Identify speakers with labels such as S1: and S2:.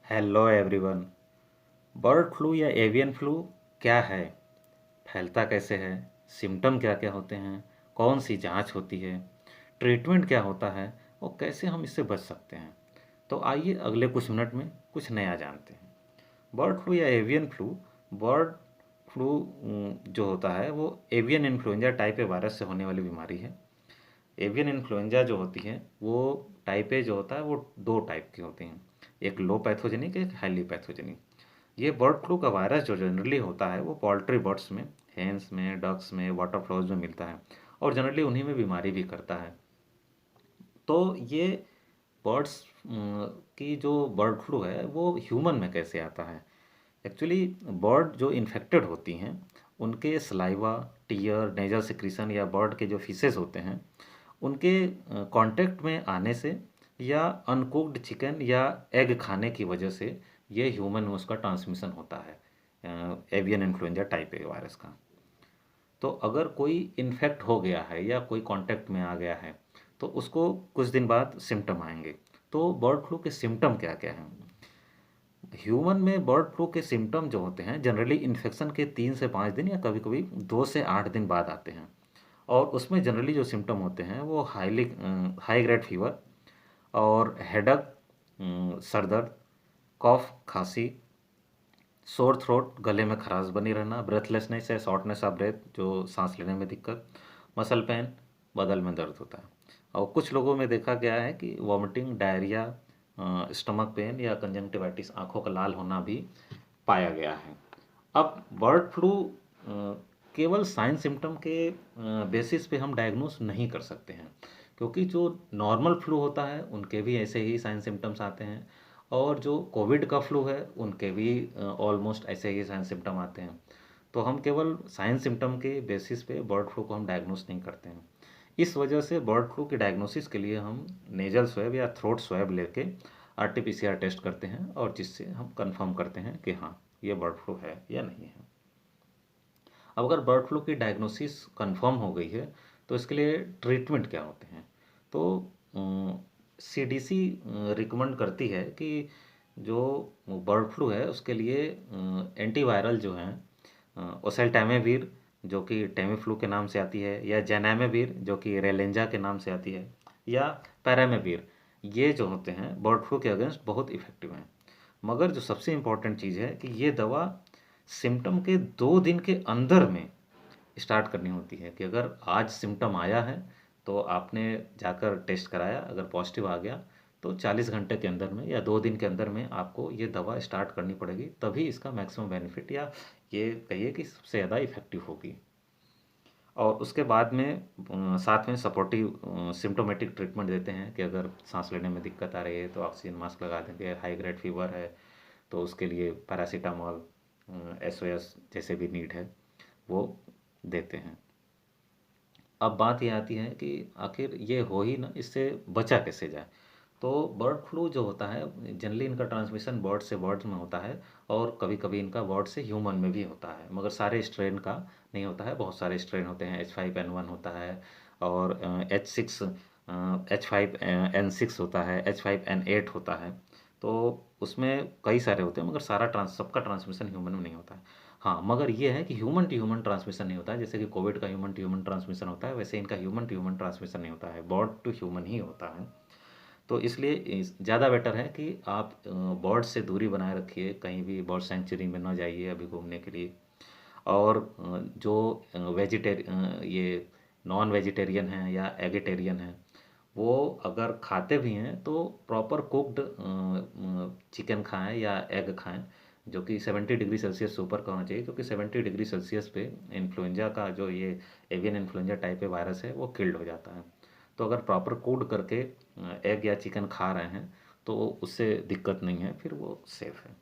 S1: Hello everyone. Bird flu या avian flu क्या है, फैलता कैसे है, सिम्टम क्या क्या होते हैं, कौन सी जांच होती है, ट्रीटमेंट क्या होता है और कैसे हम इससे बच सकते हैं। तो आइए अगले कुछ मिनट में कुछ नया जानते हैं। बर्ड फ्लू या एवियन फ्लू, बर्ड फ्लू जो होता है वो avian influenza type A virus से होने वाली बीमारी है। एवियन इन्फ्लुएंजा जो होती है वो टाइप ए जो होता है वो दो टाइप की होती हैं, एक लो पैथोजेनिक, एक हाईली पैथोजेनिक। ये बर्ड फ्लू का वायरस जो जनरली होता है वो पोल्ट्री बर्ड्स में, हेंस में, डक्स में, वाटर फ्लावर्स में मिलता है और जनरली उन्हीं में बीमारी भी करता है। तो ये बर्ड्स की जो बर्ड फ्लू है वो ह्यूमन में कैसे आता है। एक्चुअली बर्ड जो इन्फेक्टेड होती हैं उनके सलाइवा, टीयर, नेजल सिक्रीशन या बर्ड के जो फीसेस होते हैं उनके कांटेक्ट में आने से या अनकुक्ड चिकन या एग खाने की वजह से ये ह्यूमन में उसका ट्रांसमिशन होता है avian influenza type A virus का। तो अगर कोई इन्फेक्ट हो गया है या कोई कांटेक्ट में आ गया है तो उसको कुछ दिन बाद सिम्टम आएंगे। तो बर्ड फ्लू के सिम्टम क्या क्या हैं। ह्यूमन में बर्ड फ्लू के सिम्टम जो होते हैं जनरली इन्फेक्शन के 3 से 5 दिन या कभी कभी 2 से 8 दिन बाद आते हैं और उसमें जनरली जो सिम्टम होते हैं वो हाई ग्रेड फीवर और हेडक, सर दर्द, कॉफ, खांसी, सोर थ्रोट, गले में खराश बनी रहना, ब्रेथलेसनेस या शॉर्टनेस ऑफ ब्रेथ जो सांस लेने में दिक्कत, मसल पेन, बदल में दर्द होता है। और कुछ लोगों में देखा गया है कि वॉमिटिंग, डायरिया, स्टमक पेन या कंजंक्टिवाइटिस, आंखों का लाल होना भी पाया गया है। अब बर्ड फ्लू केवल साइन सिम्टम के बेसिस पे हम डायग्नोस नहीं कर सकते हैं, क्योंकि जो नॉर्मल फ्लू होता है उनके भी ऐसे ही साइन सिम्टम्स आते हैं और जो कोविड का फ्लू है उनके भी ऑलमोस्ट ऐसे ही साइन सिम्टम आते हैं। तो हम केवल साइन सिम्टम के बेसिस पे बर्ड फ्लू को हम डायग्नोस नहीं करते हैं। इस वजह से बर्ड फ्लू के डायग्नोसिस के लिए हम नेजल स्वैब या थ्रोट स्वैब लेके आरटीपीसीआर टेस्ट करते हैं और जिससे हम कंफर्म करते हैं कि हाँ ये बर्ड फ्लू है या नहीं है। अब अगर बर्ड फ्लू की डायग्नोसिस कंफर्म हो गई है तो इसके लिए ट्रीटमेंट क्या होते हैं। तो सीडीसी रिकमेंड करती है कि जो बर्ड फ्लू है उसके लिए एंटीवायरल जो हैं ओसेल्टाइमेविर जो कि टेमीफ्लू के नाम से आती है, या जैनामेविर जो कि रेलेंजा के नाम से आती है, या पैरामेविर, ये जो होते हैं बर्ड फ्लू के अगेंस्ट बहुत इफ़ेक्टिव हैं। मगर जो सबसे इम्पॉर्टेंट चीज़ है कि ये दवा सिम्टम के 2 दिन के अंदर में स्टार्ट करनी होती है। कि अगर आज सिम्टम आया है तो आपने जाकर टेस्ट कराया, अगर पॉजिटिव आ गया तो 40 घंटे के अंदर में या 2 दिन के अंदर में आपको ये दवा स्टार्ट करनी पड़ेगी, तभी इसका मैक्सिमम बेनिफिट या ये कहिए कि सबसे ज़्यादा इफेक्टिव होगी। और उसके बाद में साथ में सपोर्टिव सिम्टोमेटिक ट्रीटमेंट देते हैं कि अगर सांस लेने में दिक्कत आ रही है तो ऑक्सीजन मास्क लगा देंगे, हाई ग्रेड फीवर है तो उसके लिए पैरासीटामॉल, एसओएस जैसे भी नीड है वो देते हैं। अब बात ये आती है कि आखिर ये हो ही ना, इससे बचा कैसे जाए। तो बर्ड फ्लू जो होता है जनरली इनका ट्रांसमिशन बर्ड से बर्ड में होता है और कभी कभी इनका बर्ड से ह्यूमन में भी होता है, मगर सारे स्ट्रेन का नहीं होता है। बहुत सारे स्ट्रेन होते हैं, H5N1 होता है और H5N6 होता है, H5N8 होता है। तो उसमें कई सारे होते हैं मगर सबका ट्रांसमिशन ह्यूमन में नहीं होता है। हाँ, मगर ये है कि ह्यूमन टू ह्यूमन ट्रांसमिशन नहीं होता है। जैसे कि कोविड का ह्यूमन टू ह्यूमन ट्रांसमिशन होता है, वैसे इनका ह्यूमन टू ह्यूमन ट्रांसमिशन नहीं होता है, बर्ड टू ह्यूमन ही होता है। तो इसलिए ज़्यादा बेटर है कि आप बर्ड से दूरी बनाए रखिए, कहीं भी बर्ड सेंचुरी में ना जाइए अभी घूमने के लिए। और जो ये नॉन वेजिटेरियन हैं या एगिटेरियन हैं वो अगर खाते भी हैं तो प्रॉपर कुक्ड चिकन खाएं या एग खाएं जो कि 70 डिग्री सेल्सियस से ऊपर का होना चाहिए, क्योंकि 70 डिग्री सेल्सियस पे इन्फ्लुएंजा का जो ये avian influenza type A virus है वो किल्ड हो जाता है। तो अगर प्रॉपर कुक्ड करके एग या चिकन खा रहे हैं तो उससे दिक्कत नहीं है, फिर वो सेफ़ है।